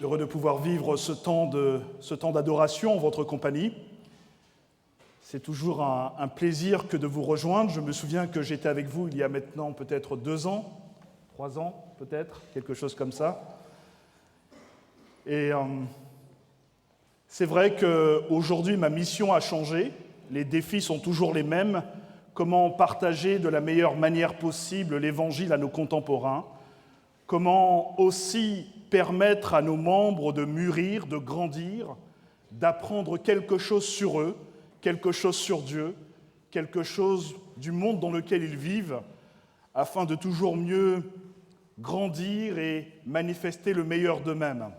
Heureux de pouvoir vivre ce temps d'adoration en votre compagnie. C'est toujours un plaisir que de vous rejoindre. Je me souviens que j'étais avec vous il y a maintenant peut-être 2 ans, 3 ans peut-être, quelque chose comme ça. Et c'est vrai qu'aujourd'hui, ma mission a changé. Les défis sont toujours les mêmes. Comment partager de la meilleure manière possible l'Évangile à nos contemporains? Comment aussi permettre à nos membres de mûrir, de grandir, d'apprendre quelque chose sur eux, quelque chose sur Dieu, quelque chose du monde dans lequel ils vivent, afin de toujours mieux grandir et manifester le meilleur d'eux-mêmes.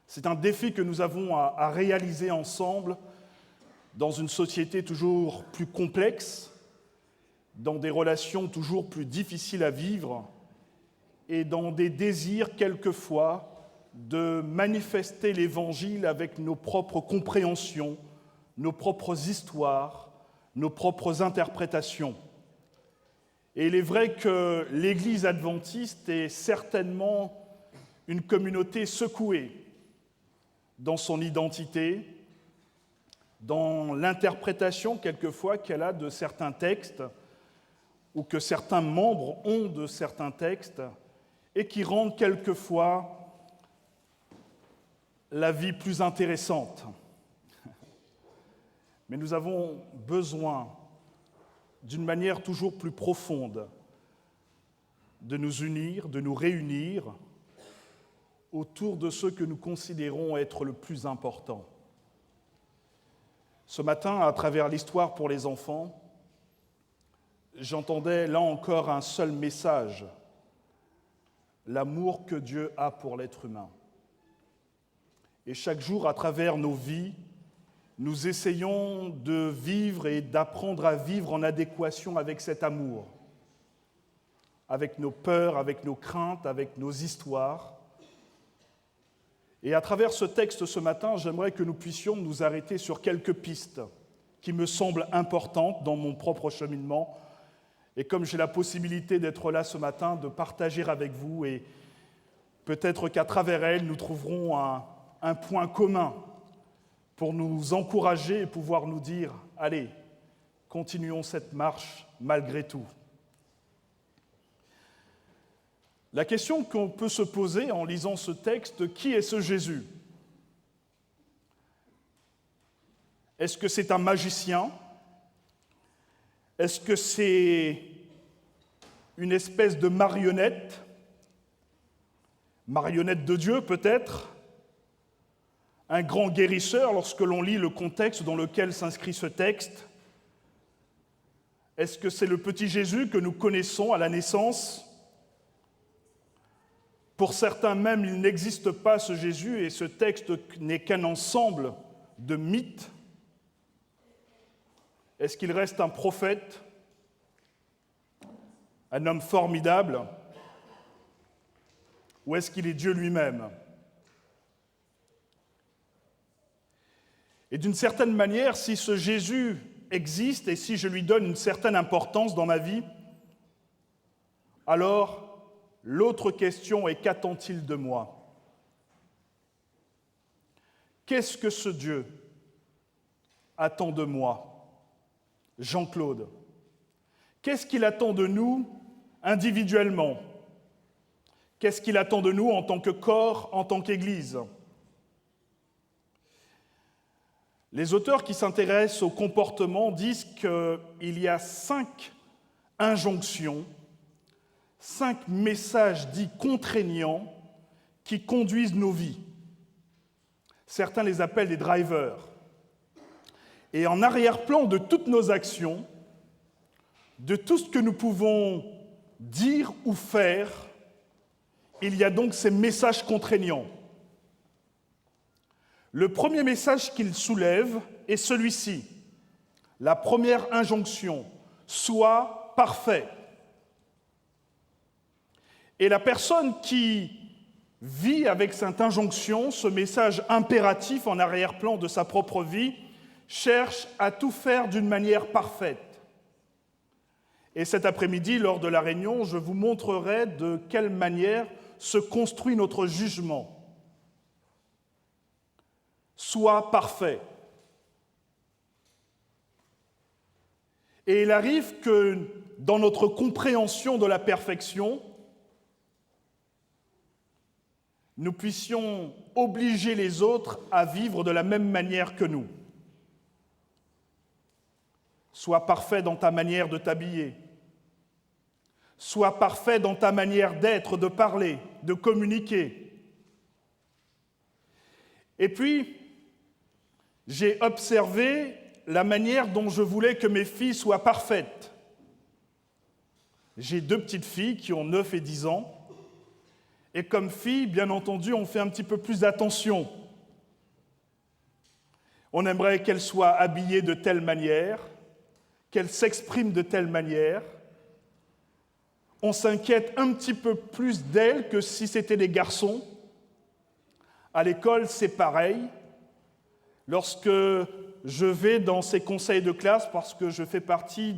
C'est un défi que nous avons à réaliser ensemble dans une société toujours plus complexe, dans des relations toujours plus difficiles à vivre, et dans des désirs, quelquefois, de manifester l'Évangile avec nos propres compréhensions, nos propres histoires, nos propres interprétations. Et il est vrai que l'Église adventiste est certainement une communauté secouée dans son identité, dans l'interprétation, quelquefois, qu'elle a de certains textes, ou que certains membres ont de certains textes, et qui rendent quelquefois la vie plus intéressante. Mais nous avons besoin, d'une manière toujours plus profonde, de nous unir, de nous réunir autour de ce que nous considérons être le plus important. Ce matin, à travers l'histoire pour les enfants, j'entendais là encore un seul message: l'amour que Dieu a pour l'être humain. Et chaque jour, à travers nos vies, nous essayons de vivre et d'apprendre à vivre en adéquation avec cet amour, avec nos peurs, avec nos craintes, avec nos histoires. Et à travers ce texte ce matin, j'aimerais que nous puissions nous arrêter sur quelques pistes qui me semblent importantes dans mon propre cheminement. Et comme j'ai la possibilité d'être là ce matin, de partager avec vous, et peut-être qu'à travers elles, nous trouverons un point commun pour nous encourager et pouvoir nous dire « Allez, continuons cette marche malgré tout ». La question qu'on peut se poser en lisant ce texte, qui est ce Jésus? Est-ce que c'est un magicien? Est-ce que c'est une espèce de marionnette de Dieu peut-être? Un grand guérisseur lorsque l'on lit le contexte dans lequel s'inscrit ce texte? Est-ce que c'est le petit Jésus que nous connaissons à la naissance? Pour certains même, il n'existe pas ce Jésus et ce texte n'est qu'un ensemble de mythes. Est-ce qu'il reste un prophète, un homme formidable, ou est-ce qu'il est Dieu lui-même? Et d'une certaine manière, si ce Jésus existe et si je lui donne une certaine importance dans ma vie, alors l'autre question est: qu'attend-il de moi? Qu'est-ce que ce Dieu attend de moi? Jean-Claude. Qu'est-ce qu'il attend de nous individuellement? Qu'est-ce qu'il attend de nous en tant que corps, en tant qu'Église? Les auteurs qui s'intéressent au comportement disent qu'il y a 5 injonctions, 5 messages dits contraignants qui conduisent nos vies. Certains les appellent des drivers. Et en arrière-plan de toutes nos actions, de tout ce que nous pouvons dire ou faire, il y a donc ces messages contraignants. Le premier message qu'il soulève est celui-ci. La première injonction: sois parfait. Et la personne qui vit avec cette injonction, ce message impératif en arrière-plan de sa propre vie, cherche à tout faire d'une manière parfaite. Et cet après-midi, lors de la réunion, je vous montrerai de quelle manière se construit notre jugement. sois parfait. Et il arrive que dans notre compréhension de la perfection, nous puissions obliger les autres à vivre de la même manière que nous. Sois parfait dans ta manière de t'habiller. Sois parfait dans ta manière d'être, de parler, de communiquer. Et puis, j'ai observé la manière dont je voulais que mes filles soient parfaites. J'ai 2 petites filles qui ont 9 et 10 ans. Et comme filles, bien entendu, on fait un petit peu plus d'attention. On aimerait qu'elles soient habillées de telle manière, qu'elles s'expriment de telle manière. On s'inquiète un petit peu plus d'elles que si c'était des garçons. À l'école, c'est pareil. Lorsque je vais dans ces conseils de classe, parce que je fais partie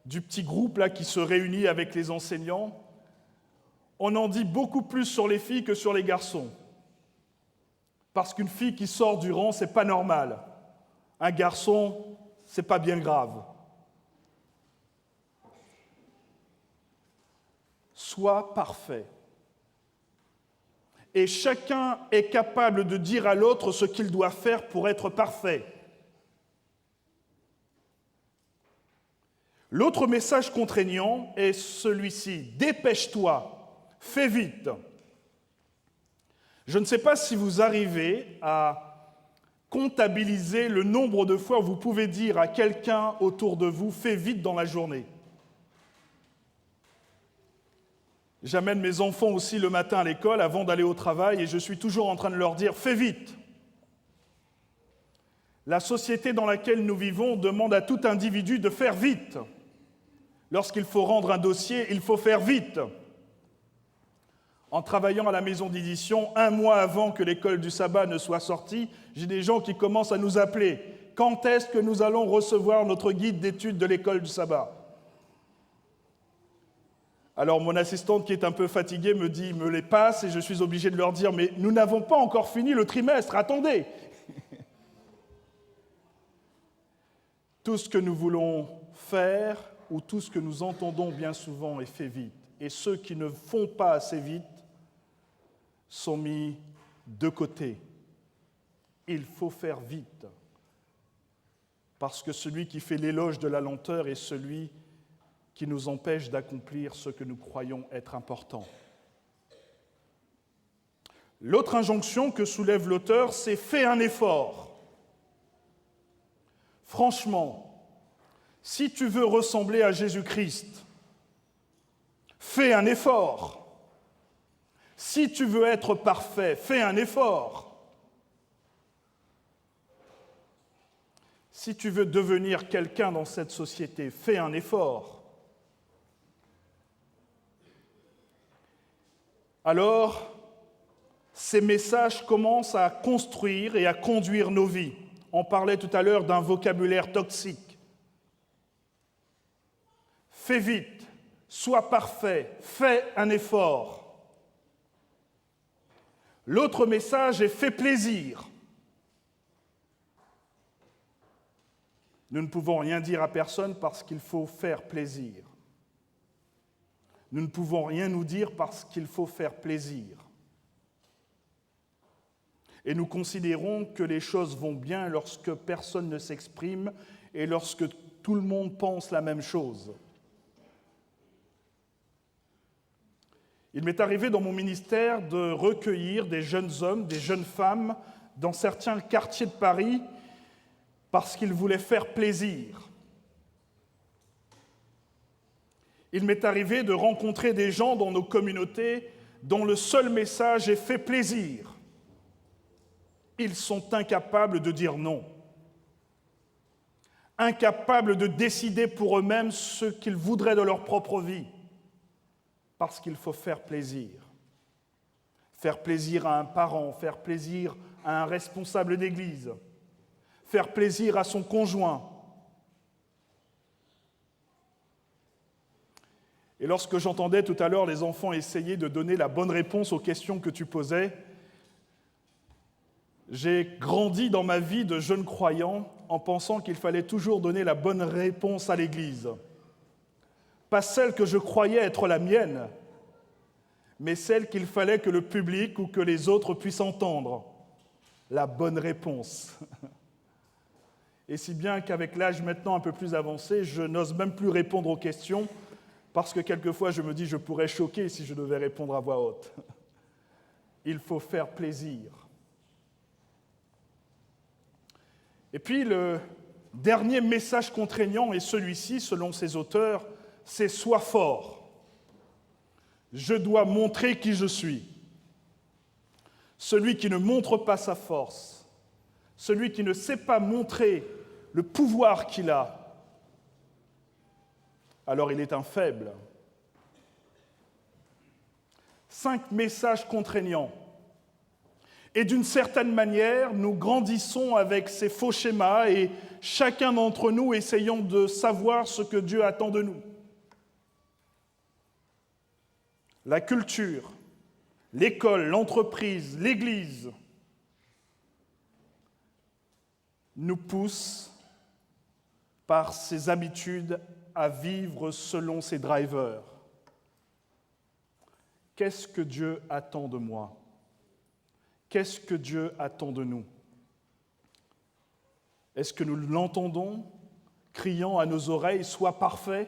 du petit groupe là, qui se réunit avec les enseignants, on en dit beaucoup plus sur les filles que sur les garçons. Parce qu'une fille qui sort du rang, c'est pas normal. Un garçon, c'est pas bien grave. Sois parfait. Et chacun est capable de dire à l'autre ce qu'il doit faire pour être parfait. L'autre message contraignant est celui-ci. Dépêche-toi. Fais vite. Je ne sais pas si vous arrivez à comptabiliser le nombre de fois où vous pouvez dire à quelqu'un autour de vous « fais vite dans la journée ». J'amène mes enfants aussi le matin à l'école avant d'aller au travail et je suis toujours en train de leur dire « fais vite ». La société dans laquelle nous vivons demande à tout individu de faire vite. Lorsqu'il faut rendre un dossier, il faut faire vite. En travaillant à la maison d'édition, 1 mois avant que l'école du sabbat ne soit sortie, j'ai des gens qui commencent à nous appeler. Quand est-ce que nous allons recevoir notre guide d'études de l'école du sabbat ? Alors mon assistante qui est un peu fatiguée me les passe et je suis obligé de leur dire « mais nous n'avons pas encore fini le trimestre, attendez !» Tout ce que nous voulons faire ou tout ce que nous entendons bien souvent est fait vite. Et ceux qui ne font pas assez vite sont mis de côté. Il faut faire vite. Parce que celui qui fait l'éloge de la lenteur est celui qui nous empêche d'accomplir ce que nous croyons être important. L'autre injonction que soulève l'auteur, c'est « fais un effort ». Franchement, si tu veux ressembler à Jésus-Christ, fais un effort. Si tu veux être parfait, fais un effort. Si tu veux devenir quelqu'un dans cette société, fais un effort. Alors, ces messages commencent à construire et à conduire nos vies. On parlait tout à l'heure d'un vocabulaire toxique. Fais vite, sois parfait, fais un effort. L'autre message est « fais plaisir ». Nous ne pouvons rien dire à personne parce qu'il faut faire plaisir. Nous ne pouvons rien nous dire parce qu'il faut faire plaisir. Et nous considérons que les choses vont bien lorsque personne ne s'exprime et lorsque tout le monde pense la même chose. Il m'est arrivé dans mon ministère de recueillir des jeunes hommes, des jeunes femmes dans certains quartiers de Paris parce qu'ils voulaient faire plaisir. Il m'est arrivé de rencontrer des gens dans nos communautés dont le seul message est « fait plaisir ». Ils sont incapables de dire non, incapables de décider pour eux-mêmes ce qu'ils voudraient de leur propre vie, parce qu'il faut faire plaisir. Faire plaisir à un parent, faire plaisir à un responsable d'église, faire plaisir à son conjoint. Et lorsque j'entendais tout à l'heure les enfants essayer de donner la bonne réponse aux questions que tu posais, J'ai grandi dans ma vie de jeune croyant en pensant qu'il fallait toujours donner la bonne réponse à l'Église. Pas celle que je croyais être la mienne, mais celle qu'il fallait que le public ou que les autres puissent entendre. La bonne réponse. Et si bien qu'avec l'âge maintenant un peu plus avancé, je n'ose même plus répondre aux questions parce que quelquefois je me dis je pourrais choquer si je devais répondre à voix haute. Il faut faire plaisir. Et puis le dernier message contraignant est celui-ci, selon ces auteurs, c'est « sois fort ». Je dois montrer qui je suis. Celui qui ne montre pas sa force, celui qui ne sait pas montrer le pouvoir qu'il a, alors il est un faible. 5 messages contraignants. Et d'une certaine manière, nous grandissons avec ces faux schémas et chacun d'entre nous essayons de savoir ce que Dieu attend de nous. La culture, l'école, l'entreprise, l'Église nous poussent par ces habitudes à vivre selon ces drivers. Qu'est-ce que Dieu attend de moi ? Qu'est-ce que Dieu attend de nous ? Est-ce que nous l'entendons, criant à nos oreilles « Sois parfait » ?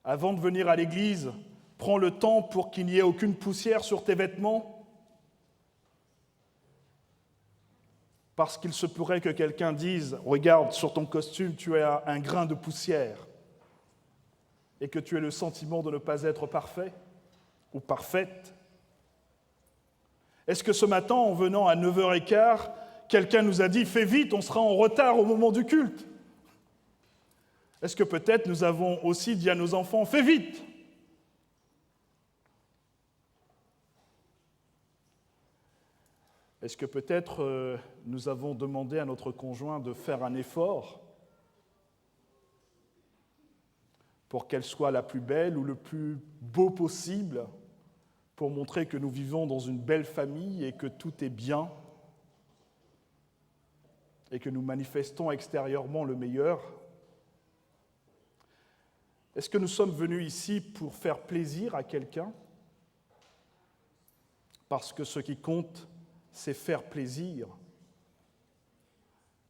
Avant de venir à l'église, prends le temps pour qu'il n'y ait aucune poussière sur tes vêtements. Parce qu'il se pourrait que quelqu'un dise « Regarde, sur ton costume, tu as un grain de poussière » et que tu aies le sentiment de ne pas être parfait ou parfaite. Est-ce que ce matin, en venant à 9h15, quelqu'un nous a dit « Fais vite, on sera en retard au moment du culte » ? Est-ce que peut-être nous avons aussi dit à nos enfants « Fais vite » ? Est-ce que peut-être nous avons demandé à notre conjoint de faire un effort pour qu'elle soit la plus belle ou le plus beau possible, pour montrer que nous vivons dans une belle famille et que tout est bien et que nous manifestons extérieurement le meilleur? Est-ce que nous sommes venus ici pour faire plaisir à quelqu'un? Parce que ce qui compte, c'est faire plaisir.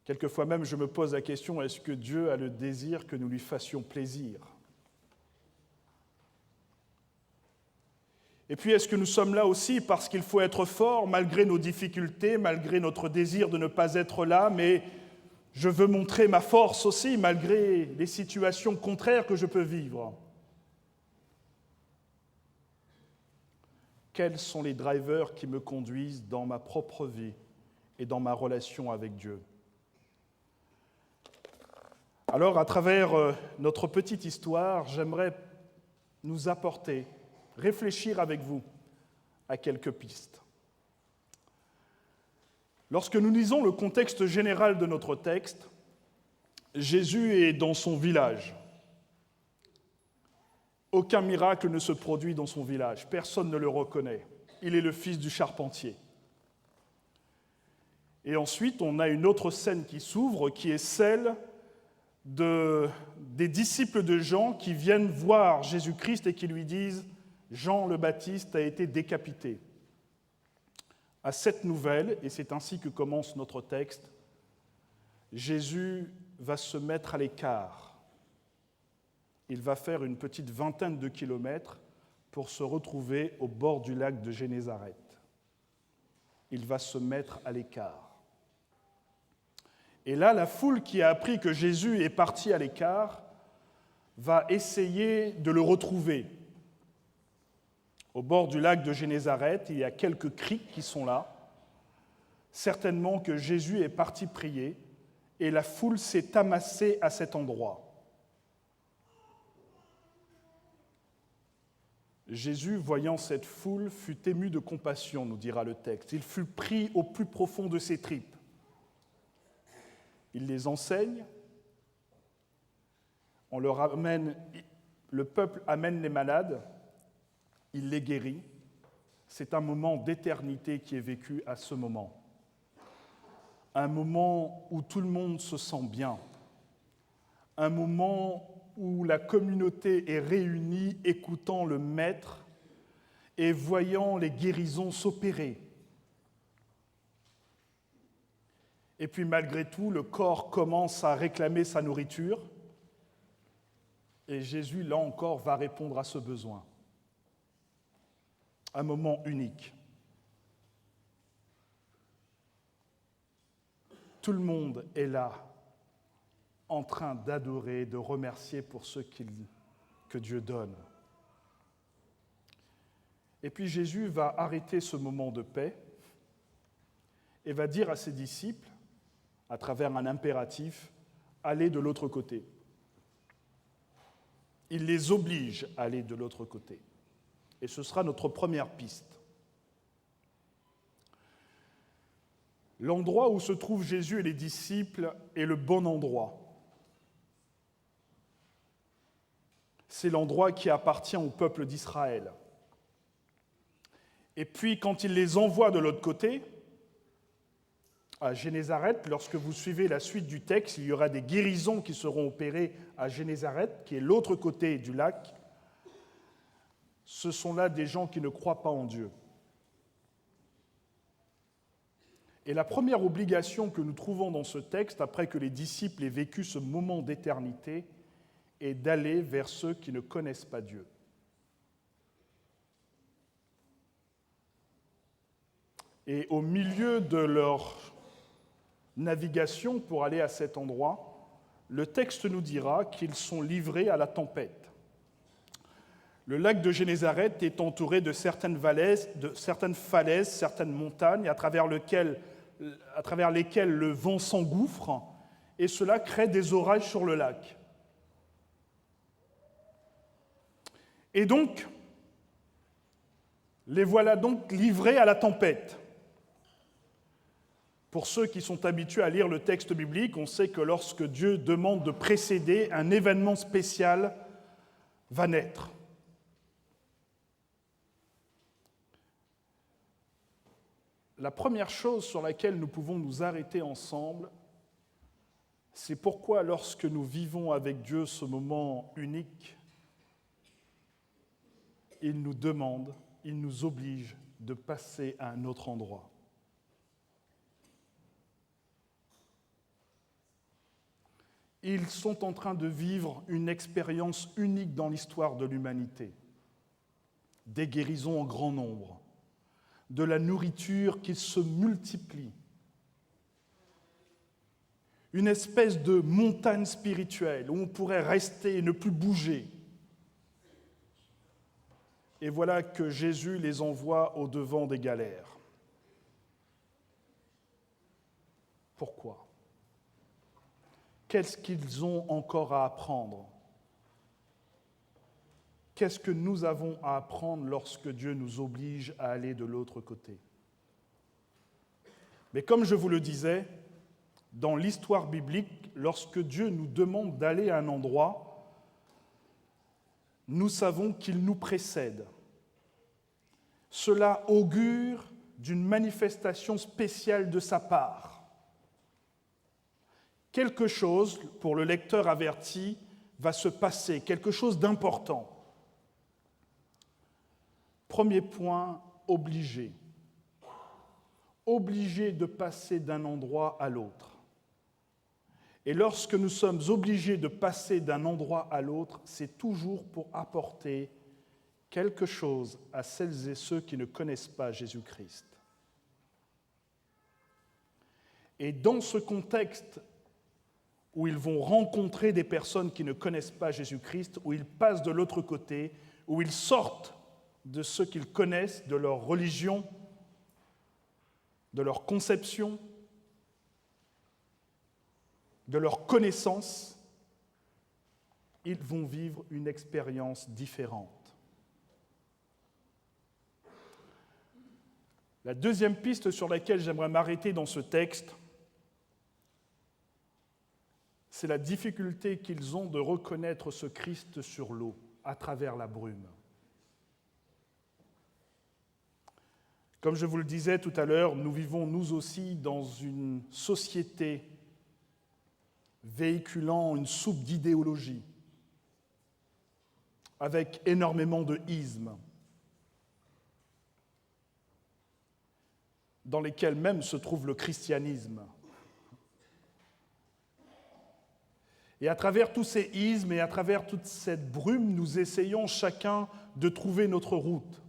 Quelquefois même, je me pose la question, est-ce que Dieu a le désir que nous lui fassions plaisir? Et puis, est-ce que nous sommes là aussi parce qu'il faut être fort, malgré nos difficultés, malgré notre désir de ne pas être là, mais je veux montrer ma force aussi, malgré les situations contraires que je peux vivre? Quels sont les drivers qui me conduisent dans ma propre vie et dans ma relation avec Dieu? Alors, à travers notre petite histoire, j'aimerais nous apporter, réfléchir avec vous à quelques pistes. Lorsque nous lisons le contexte général de notre texte, Jésus est dans son village. Aucun miracle ne se produit dans son village, personne ne le reconnaît. Il est le fils du charpentier. Et ensuite, on a une autre scène qui s'ouvre, qui est celle des disciples de Jean qui viennent voir Jésus-Christ et qui lui disent « Jean le Baptiste a été décapité ». À cette nouvelle, et c'est ainsi que commence notre texte, Jésus va se mettre à l'écart. Il va faire une petite vingtaine de kilomètres pour se retrouver au bord du lac de Génézareth. Il va se mettre à l'écart. Et là, la foule qui a appris que Jésus est parti à l'écart va essayer de le retrouver. Au bord du lac de Génézareth, il y a quelques criques qui sont là. Certainement que Jésus est parti prier et la foule s'est amassée à cet endroit. Jésus, voyant cette foule, fut ému de compassion, nous dira le texte. Il fut pris au plus profond de ses tripes. Il les enseigne, le peuple amène les malades, il les guérit. C'est un moment d'éternité qui est vécu à ce moment. un moment où tout le monde se sent bien, un moment où la communauté est réunie écoutant le Maître et voyant les guérisons s'opérer. Et puis malgré tout, le corps commence à réclamer sa nourriture et Jésus, là encore, va répondre à ce besoin. Un moment unique. Tout le monde est là, en train d'adorer, de remercier pour ce que Dieu donne. Et puis Jésus va arrêter ce moment de paix et va dire à ses disciples, à travers un impératif, allez de l'autre côté. Il les oblige à aller de l'autre côté. Et ce sera notre première piste. L'endroit où se trouvent Jésus et les disciples est le bon endroit. C'est l'endroit qui appartient au peuple d'Israël. Et puis, quand il les envoie de l'autre côté, à Génézareth, lorsque vous suivez la suite du texte, il y aura des guérisons qui seront opérées à Génézareth, qui est l'autre côté du lac. Ce sont là des gens qui ne croient pas en Dieu. Et la première obligation que nous trouvons dans ce texte, après que les disciples aient vécu ce moment d'éternité, est d'aller vers ceux qui ne connaissent pas Dieu. Et au milieu de leur navigation pour aller à cet endroit, le texte nous dira qu'ils sont livrés à la tempête. Le lac de Génézareth est entouré de certaines falaises, certaines montagnes, à travers lesquelles le vent s'engouffre, et cela crée des orages sur le lac. Et donc, les voilà donc livrés à la tempête. Pour ceux qui sont habitués à lire le texte biblique, on sait que lorsque Dieu demande de précéder, un événement spécial va naître. La première chose sur laquelle nous pouvons nous arrêter ensemble, c'est pourquoi lorsque nous vivons avec Dieu ce moment unique, il nous demande, il nous oblige de passer à un autre endroit. Ils sont en train de vivre une expérience unique dans l'histoire de l'humanité. Des guérisons en grand nombre, de la nourriture qui se multiplie, une espèce de montagne spirituelle où on pourrait rester et ne plus bouger. Et voilà que Jésus les envoie au-devant des galères. Pourquoi ? Qu'est-ce qu'ils ont encore à apprendre ? Qu'est-ce que nous avons à apprendre lorsque Dieu nous oblige à aller de l'autre côté ? Mais comme je vous le disais, dans l'histoire biblique, lorsque Dieu nous demande d'aller à un endroit, nous savons qu'il nous précède. Cela augure d'une manifestation spéciale de sa part. Quelque chose, pour le lecteur averti, va se passer, quelque chose d'important. Premier point, obligé. Obligé de passer d'un endroit à l'autre. Et lorsque nous sommes obligés de passer d'un endroit à l'autre, c'est toujours pour apporter quelque chose à celles et ceux qui ne connaissent pas Jésus-Christ. Et dans ce contexte où ils vont rencontrer des personnes qui ne connaissent pas Jésus-Christ, où ils passent de l'autre côté, où ils sortent de ce qu'ils connaissent, de leur religion, de leur conception, de leur connaissance, ils vont vivre une expérience différente. La deuxième piste sur laquelle j'aimerais m'arrêter dans ce texte, c'est la difficulté qu'ils ont de reconnaître ce Christ sur l'eau, à travers la brume. Comme je vous le disais tout à l'heure, nous vivons nous aussi dans une société véhiculant une soupe d'idéologie, avec énormément de ismes, dans lesquels même se trouve le christianisme. Et à travers tous ces ismes et à travers toute cette brume, nous essayons chacun de trouver notre route.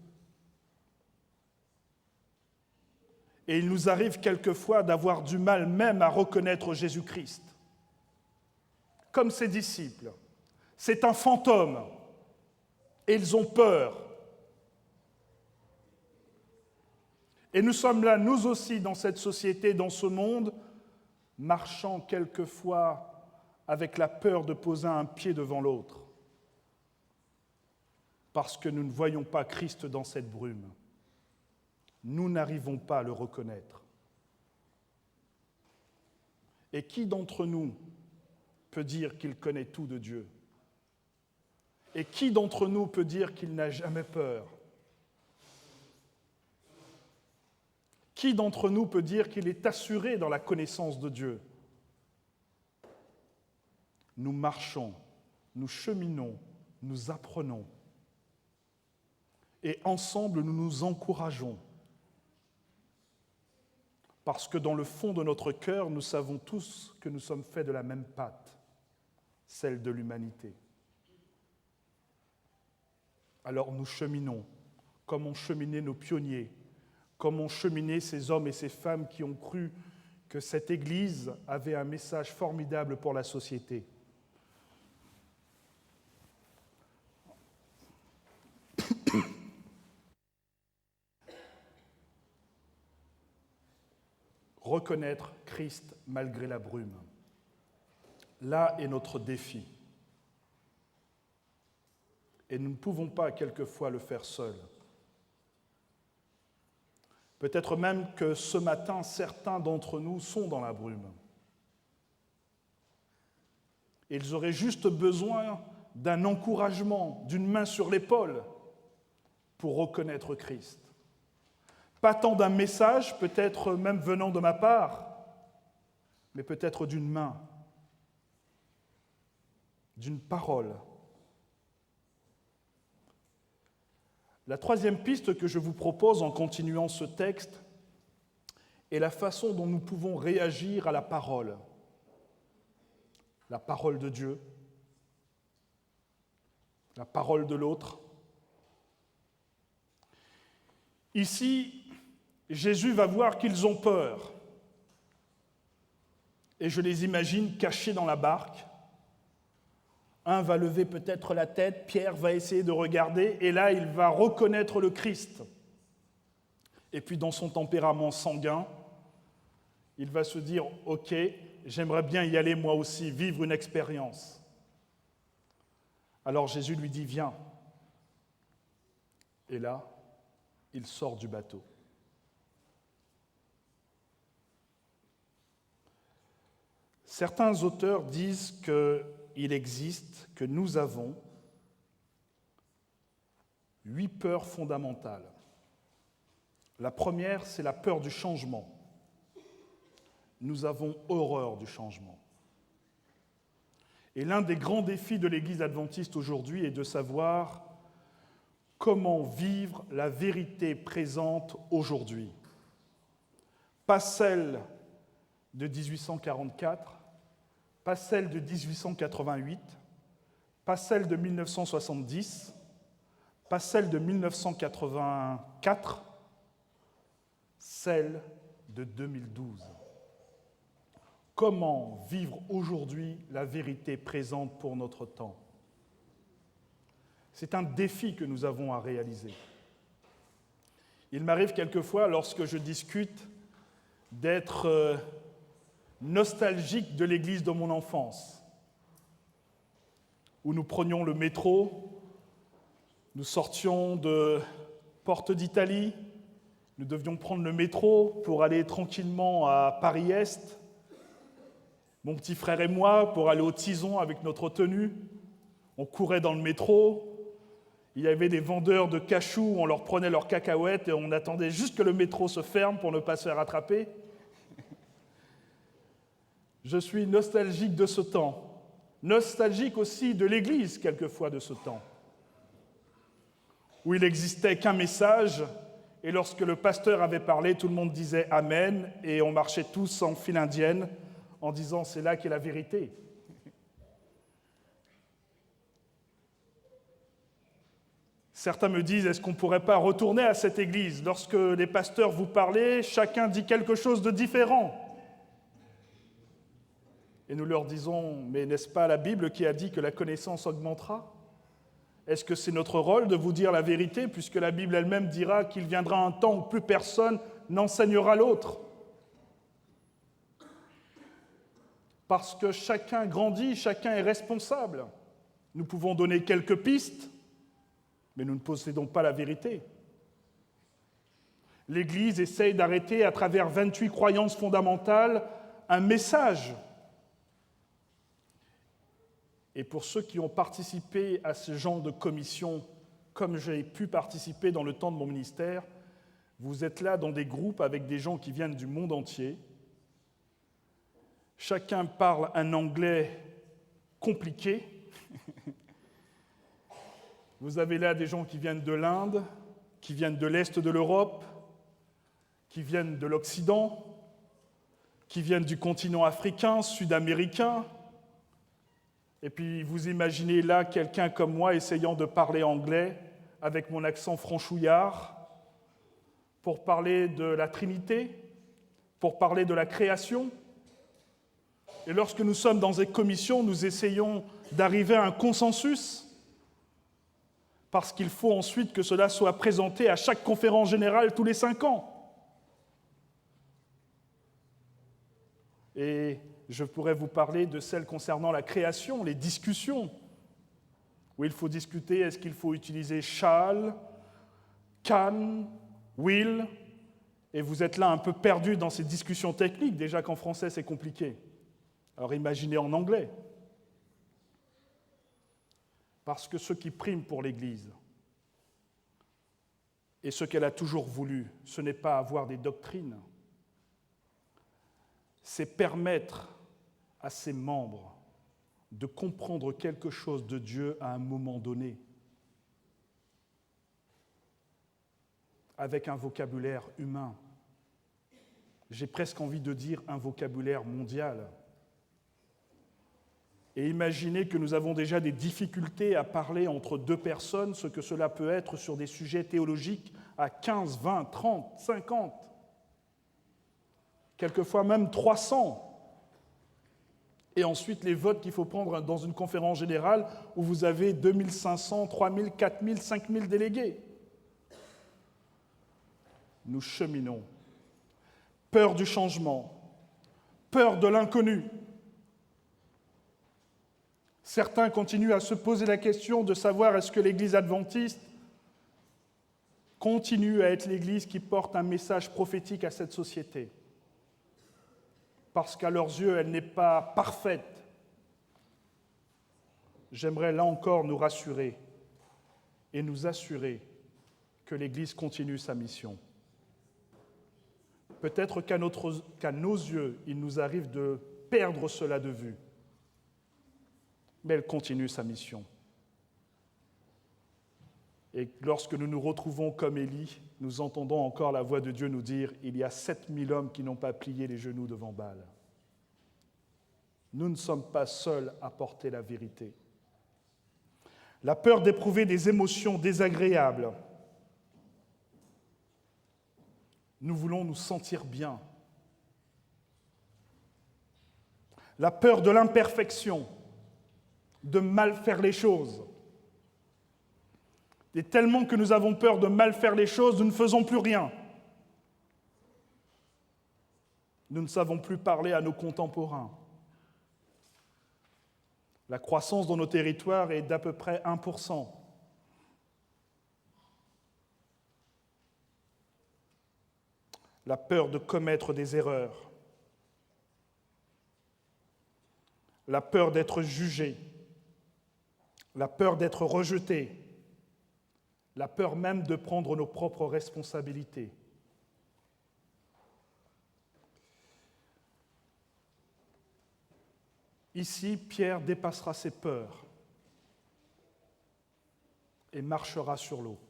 Et il nous arrive quelquefois d'avoir du mal même à reconnaître Jésus-Christ. Comme ses disciples. C'est un fantôme. Et ils ont peur. Et nous sommes là, nous aussi, dans cette société, dans ce monde, marchant quelquefois avec la peur de poser un pied devant l'autre. Parce que nous ne voyons pas Christ dans cette brume. Nous n'arrivons pas à le reconnaître. Et qui d'entre nous peut dire qu'il connaît tout de Dieu? Et qui d'entre nous peut dire qu'il n'a jamais peur? Qui d'entre nous peut dire qu'il est assuré dans la connaissance de Dieu? Nous marchons, nous cheminons, nous apprenons. Et ensemble, nous nous encourageons. Parce que dans le fond de notre cœur, nous savons tous que nous sommes faits de la même pâte, celle de l'humanité. Alors nous cheminons, comme ont cheminé nos pionniers, comme ont cheminé ces hommes et ces femmes qui ont cru que cette Église avait un message formidable pour la société. Reconnaître Christ malgré la brume. Là est notre défi. Et nous ne pouvons pas quelquefois le faire seuls. Peut-être même que ce matin, certains d'entre nous sont dans la brume. Et ils auraient juste besoin d'un encouragement, d'une main sur l'épaule pour reconnaître Christ. Pas tant d'un message, peut-être même venant de ma part, mais peut-être d'une main, d'une parole. La troisième piste que je vous propose en continuant ce texte est la façon dont nous pouvons réagir à la parole de Dieu, la parole de l'autre. Ici, Jésus va voir qu'ils ont peur. Et je les imagine cachés dans la barque. Un va lever peut-être la tête, Pierre va essayer de regarder, et là, il va reconnaître le Christ. Et puis, dans son tempérament sanguin, il va se dire « Ok, j'aimerais bien y aller moi aussi, vivre une expérience. » Alors Jésus lui dit « Viens. » Et là, il sort du bateau. Certains auteurs disent qu'il existe, que nous avons 8 peurs fondamentales. La première, c'est la peur du changement. Nous avons horreur du changement. Et l'un des grands défis de l'Église adventiste aujourd'hui est de savoir comment vivre la vérité présente aujourd'hui. Pas celle de 1844, pas celle de 1888, pas celle de 1970, pas celle de 1984, celle de 2012. Comment vivre aujourd'hui la vérité présente pour notre temps? C'est un défi que nous avons à réaliser. Il m'arrive quelquefois, lorsque je discute, d'être nostalgique de l'église de mon enfance, où nous prenions le métro, nous sortions de Porte d'Italie, nous devions prendre le métro pour aller tranquillement à Paris-Est, mon petit frère et moi pour aller au Tison avec notre tenue, on courait dans le métro, Il y avait des vendeurs de cachous, on leur prenait leurs cacahuètes et on attendait juste que le métro se ferme pour ne pas se faire attraper. Je suis nostalgique de ce temps, nostalgique aussi de l'Église quelquefois de ce temps, où il n'existait qu'un message, et lorsque le pasteur avait parlé, tout le monde disait « Amen » et on marchait tous en file indienne en disant « c'est là qu'est la vérité ». Certains me disent « est-ce qu'on ne pourrait pas retourner à cette église ? Lorsque les pasteurs vous parlaient, chacun dit quelque chose de différent. » Et nous leur disons « mais n'est-ce pas la Bible qui a dit que la connaissance augmentera ? Est-ce que c'est notre rôle de vous dire la vérité, puisque la Bible elle-même dira qu'il viendra un temps où plus personne n'enseignera l'autre ? Parce que chacun grandit, chacun est responsable. Nous pouvons donner quelques pistes, mais nous ne possédons pas la vérité. L'Église essaye d'arrêter à travers 28 croyances fondamentales un message. Et pour ceux qui ont participé à ce genre de commission, comme j'ai pu participer dans le temps de mon ministère, vous êtes là dans des groupes avec des gens qui viennent du monde entier. Chacun parle un anglais compliqué. Vous avez là des gens qui viennent de l'Inde, qui viennent de l'Est de l'Europe, qui viennent de l'Occident, qui viennent du continent africain, sud-américain. Et puis vous imaginez là quelqu'un comme moi essayant de parler anglais avec mon accent franchouillard pour parler de la Trinité, pour parler de la création. Et lorsque nous sommes dans des commissions, nous essayons d'arriver à un consensus parce qu'il faut ensuite que cela soit présenté à chaque conférence générale tous les 5 ans. Et je pourrais vous parler de celles concernant la création, les discussions, où il faut discuter, est-ce qu'il faut utiliser shall, can, will, et vous êtes là un peu perdu dans ces discussions techniques, déjà qu'en français c'est compliqué. Alors imaginez en anglais. Parce que ce qui prime pour l'Église, et ce qu'elle a toujours voulu, ce n'est pas avoir des doctrines, c'est permettre à ses membres de comprendre quelque chose de Dieu à un moment donné, avec un vocabulaire humain. J'ai presque envie de dire un vocabulaire mondial. Et imaginez que nous avons déjà des difficultés à parler entre 2 personnes, ce que cela peut être sur des sujets théologiques à 15, 20, 30, 50, quelquefois même 300. Et ensuite, les votes qu'il faut prendre dans une conférence générale où vous avez 2500, 3000, 4000, 5000 délégués. Nous cheminons. Peur du changement, peur de l'inconnu. Certains continuent à se poser la question de savoir est-ce que l'Église adventiste continue à être l'Église qui porte un message prophétique à cette société. Parce qu'à leurs yeux, elle n'est pas parfaite. J'aimerais là encore nous rassurer et nous assurer que l'Église continue sa mission. Peut-être qu'à nos yeux, il nous arrive de perdre cela de vue, mais elle continue sa mission. Et lorsque nous nous retrouvons comme Élie, nous entendons encore la voix de Dieu nous dire « Il y a 7000 hommes qui n'ont pas plié les genoux devant Baal. » Nous ne sommes pas seuls à porter la vérité. La peur d'éprouver des émotions désagréables. Nous voulons nous sentir bien. La peur de l'imperfection, de mal faire les choses. Et tellement que nous avons peur de mal faire les choses, nous ne faisons plus rien. Nous ne savons plus parler à nos contemporains. La croissance dans nos territoires est d'à peu près 1%. La peur de commettre des erreurs. La peur d'être jugé. La peur d'être rejeté. la peur même de prendre nos propres responsabilités. Ici, Pierre dépassera ses peurs et marchera sur l'eau.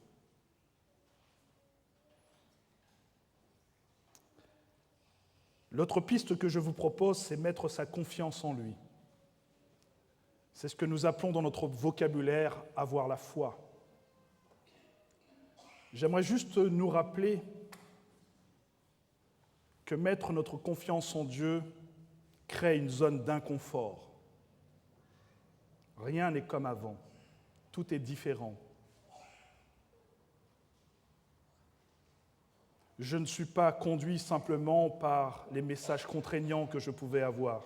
L'autre piste que je vous propose, c'est mettre sa confiance en lui. C'est ce que nous appelons dans notre vocabulaire « avoir la foi ». J'aimerais juste nous rappeler que mettre notre confiance en Dieu crée une zone d'inconfort. Rien n'est comme avant, tout est différent. Je ne suis pas conduit simplement par les messages contraignants que je pouvais avoir.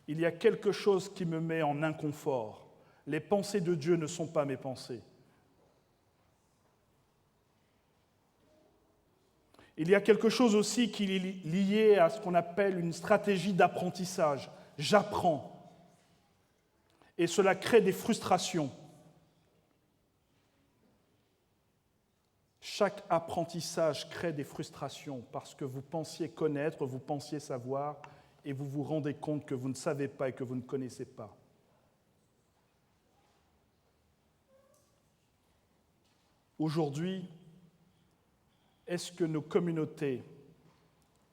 Il y a quelque chose qui me met en inconfort. Les pensées de Dieu ne sont pas mes pensées. Il y a quelque chose aussi qui est lié à ce qu'on appelle une stratégie d'apprentissage. J'apprends. Et cela crée des frustrations. Chaque apprentissage crée des frustrations parce que vous pensiez connaître, vous pensiez savoir, et vous vous rendez compte que vous ne savez pas et que vous ne connaissez pas. Aujourd'hui, est-ce que nos communautés,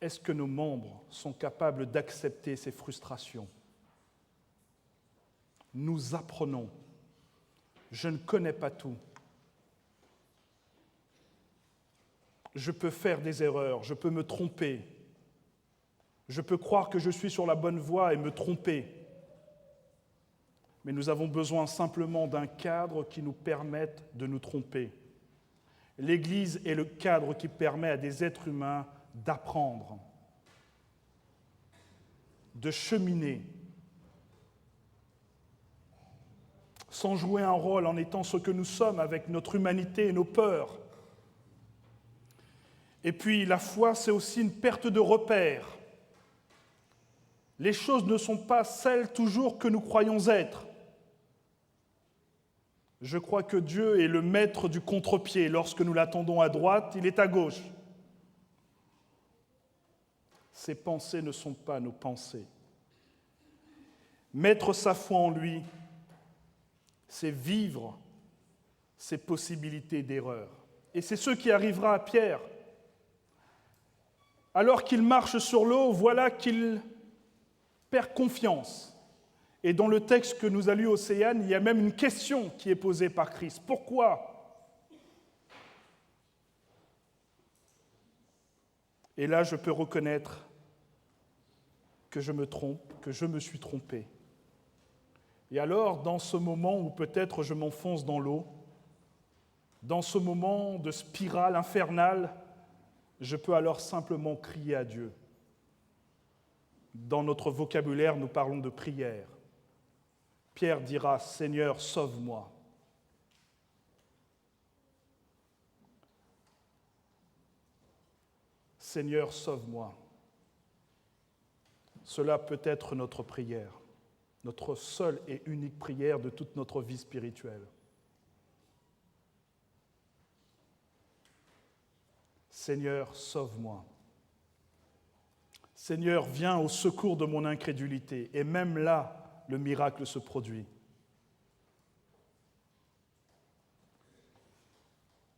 est-ce que nos membres sont capables d'accepter ces frustrations? Nous apprenons. Je ne connais pas tout. Je peux faire des erreurs, je peux me tromper. Je peux croire que je suis sur la bonne voie et me tromper. Mais nous avons besoin simplement d'un cadre qui nous permette de nous tromper. L'Église est le cadre qui permet à des êtres humains d'apprendre, de cheminer, sans jouer un rôle en étant ce que nous sommes avec notre humanité et nos peurs. Et puis la foi, c'est aussi une perte de repères. Les choses ne sont pas celles toujours que nous croyons être. Je crois que Dieu est le maître du contre-pied. Lorsque nous l'attendons à droite, il est à gauche. Ses pensées ne sont pas nos pensées. Mettre sa foi en lui, c'est vivre ses possibilités d'erreur. Et c'est ce qui arrivera à Pierre. Alors qu'il marche sur l'eau, voilà qu'il perd confiance. Et dans le texte que nous a lu Océane, il y a même une question qui est posée par Christ. Pourquoi? Et là, je peux reconnaître que je me trompe, que je me suis trompé. Et alors, dans ce moment où peut-être je m'enfonce dans l'eau, dans ce moment de spirale infernale, je peux alors simplement crier à Dieu. Dans notre vocabulaire, nous parlons de prière. Pierre dira « Seigneur, sauve-moi ». Seigneur, sauve-moi. Cela peut être notre prière, notre seule et unique prière de toute notre vie spirituelle. Seigneur, sauve-moi. Seigneur, viens au secours de mon incrédulité. Et même là, le miracle se produit.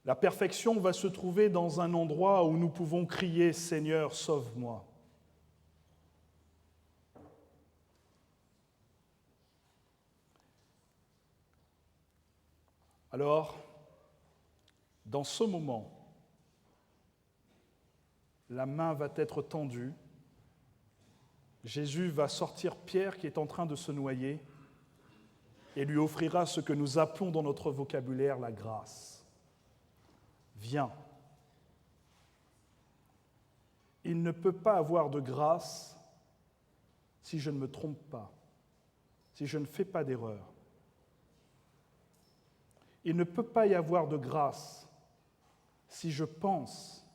La perfection va se trouver dans un endroit où nous pouvons crier « Seigneur, sauve-moi ». Alors, dans ce moment, la main va être tendue. Jésus va sortir Pierre qui est en train de se noyer et lui offrira ce que nous appelons dans notre vocabulaire la grâce. Viens. Il ne peut pas avoir de grâce si je ne me trompe pas, si je ne fais pas d'erreur. Il ne peut pas y avoir de grâce si je pense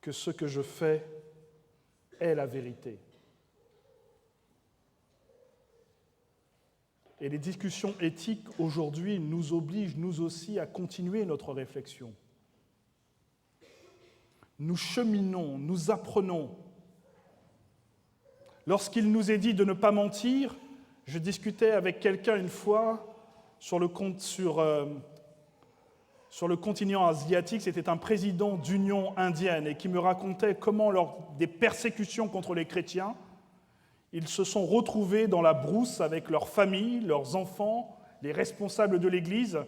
que ce que je fais est la vérité. Et les discussions éthiques aujourd'hui nous obligent, nous aussi, à continuer notre réflexion. Nous cheminons, nous apprenons. Lorsqu'il nous est dit de ne pas mentir, je discutais avec quelqu'un une fois sur le continent asiatique, c'était un président d'Union indienne et qui me racontait comment, lors des persécutions contre les chrétiens, ils se sont retrouvés dans la brousse avec leurs familles, leurs enfants, les responsables de l'Église.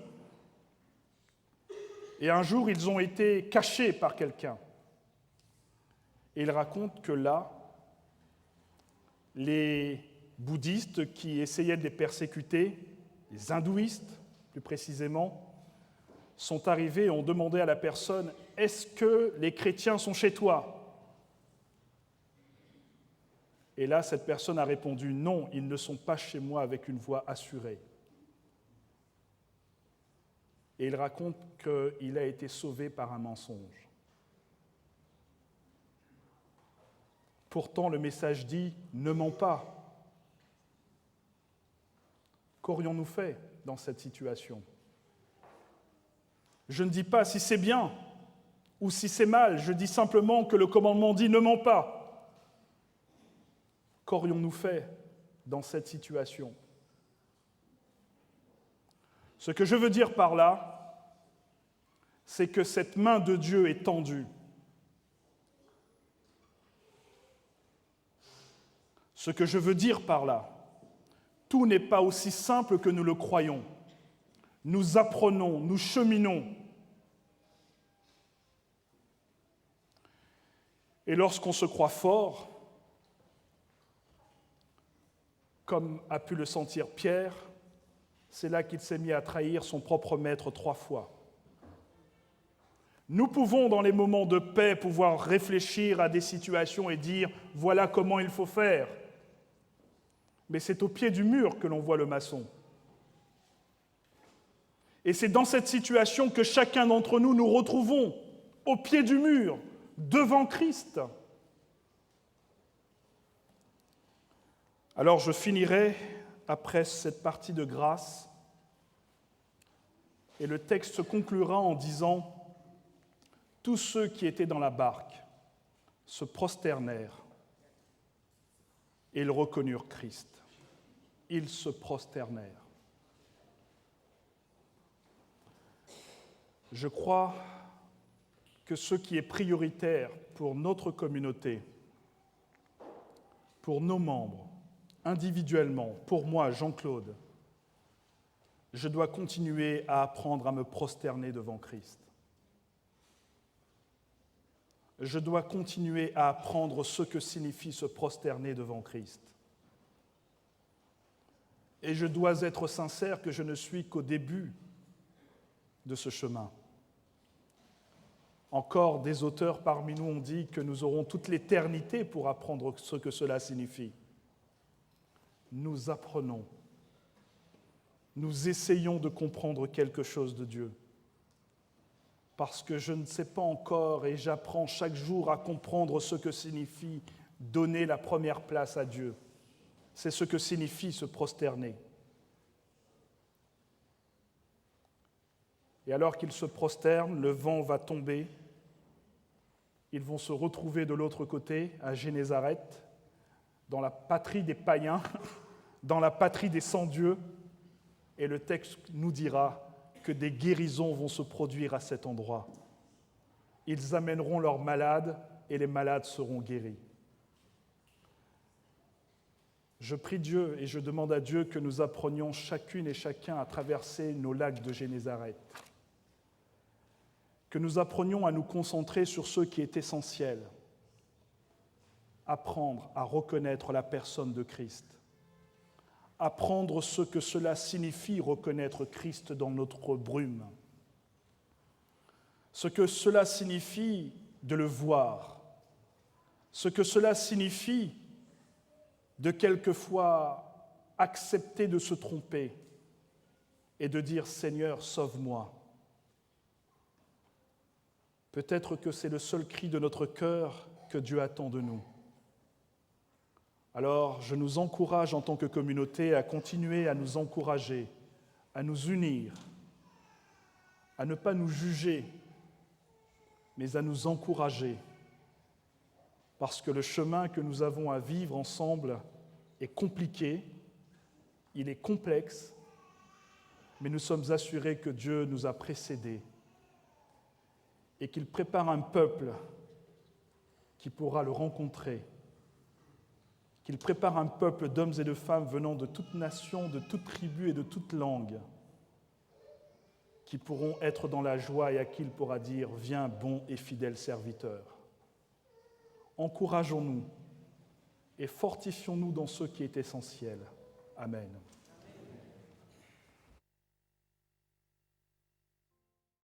Et un jour, ils ont été cachés par quelqu'un. Et il raconte que là, les bouddhistes qui essayaient de les persécuter, les hindouistes plus précisément, sont arrivés et ont demandé à la personne « Est-ce que les chrétiens sont chez toi ?» Et là, cette personne a répondu « Non, ils ne sont pas chez moi » avec une voix assurée. Et il raconte qu'il a été sauvé par un mensonge. Pourtant, le message dit « Ne mens pas ». Qu'aurions-nous fait dans cette situation ? Je ne dis pas si c'est bien ou si c'est mal, je dis simplement que le commandement dit « Ne mens pas ». Qu'aurions-nous fait dans cette situation ? Ce que je veux dire par là, c'est que cette main de Dieu est tendue. Ce que je veux dire par là, tout n'est pas aussi simple que nous le croyons. Nous apprenons, nous cheminons. Et lorsqu'on se croit fort, comme a pu le sentir Pierre, c'est là qu'il s'est mis à trahir son propre maître 3 fois. Nous pouvons, dans les moments de paix, pouvoir réfléchir à des situations et dire « voilà comment il faut faire ». Mais c'est au pied du mur que l'on voit le maçon. Et c'est dans cette situation que chacun d'entre nous nous retrouvons, au pied du mur, devant Christ. Alors je finirai, après cette partie de grâce, et le texte se conclura en disant « Tous ceux qui étaient dans la barque se prosternèrent et ils reconnurent Christ. Ils se prosternèrent. » Je crois que ce qui est prioritaire pour notre communauté, pour nos membres, individuellement, pour moi, Jean-Claude, je dois continuer à apprendre à me prosterner devant Christ. Je dois continuer à apprendre ce que signifie se prosterner devant Christ. Et je dois être sincère que je ne suis qu'au début de ce chemin. Encore des auteurs parmi nous ont dit que nous aurons toute l'éternité pour apprendre ce que cela signifie. Nous apprenons. Nous essayons de comprendre quelque chose de Dieu. Parce que je ne sais pas encore et j'apprends chaque jour à comprendre ce que signifie donner la première place à Dieu. C'est ce que signifie se prosterner. Et alors qu'ils se prosternent, le vent va tomber. Ils vont se retrouver de l'autre côté, à Génézareth, dans la patrie des païens, dans la patrie des sans-dieux. Et le texte nous dira que des guérisons vont se produire à cet endroit. Ils amèneront leurs malades et les malades seront guéris. Je prie Dieu et je demande à Dieu que nous apprenions chacune et chacun à traverser nos lacs de Génézareth. Que nous apprenions à nous concentrer sur ce qui est essentiel. Apprendre à reconnaître la personne de Christ. Apprendre ce que cela signifie reconnaître Christ dans notre brume. Ce que cela signifie de le voir. Ce que cela signifie de quelquefois accepter de se tromper et de dire « Seigneur, sauve-moi ». Peut-être que c'est le seul cri de notre cœur que Dieu attend de nous. Alors, je nous encourage en tant que communauté à continuer à nous encourager, à nous unir, à ne pas nous juger, mais à nous encourager, parce que le chemin que nous avons à vivre ensemble est compliqué, il est complexe, mais nous sommes assurés que Dieu nous a précédés et qu'il prépare un peuple qui pourra le rencontrer, qu'il prépare un peuple d'hommes et de femmes venant de toute nation, de toute tribu et de toute langue, qui pourront être dans la joie et à qui il pourra dire « Viens, bon et fidèle serviteur ». Encourageons-nous et fortifions-nous dans ce qui est essentiel. Amen.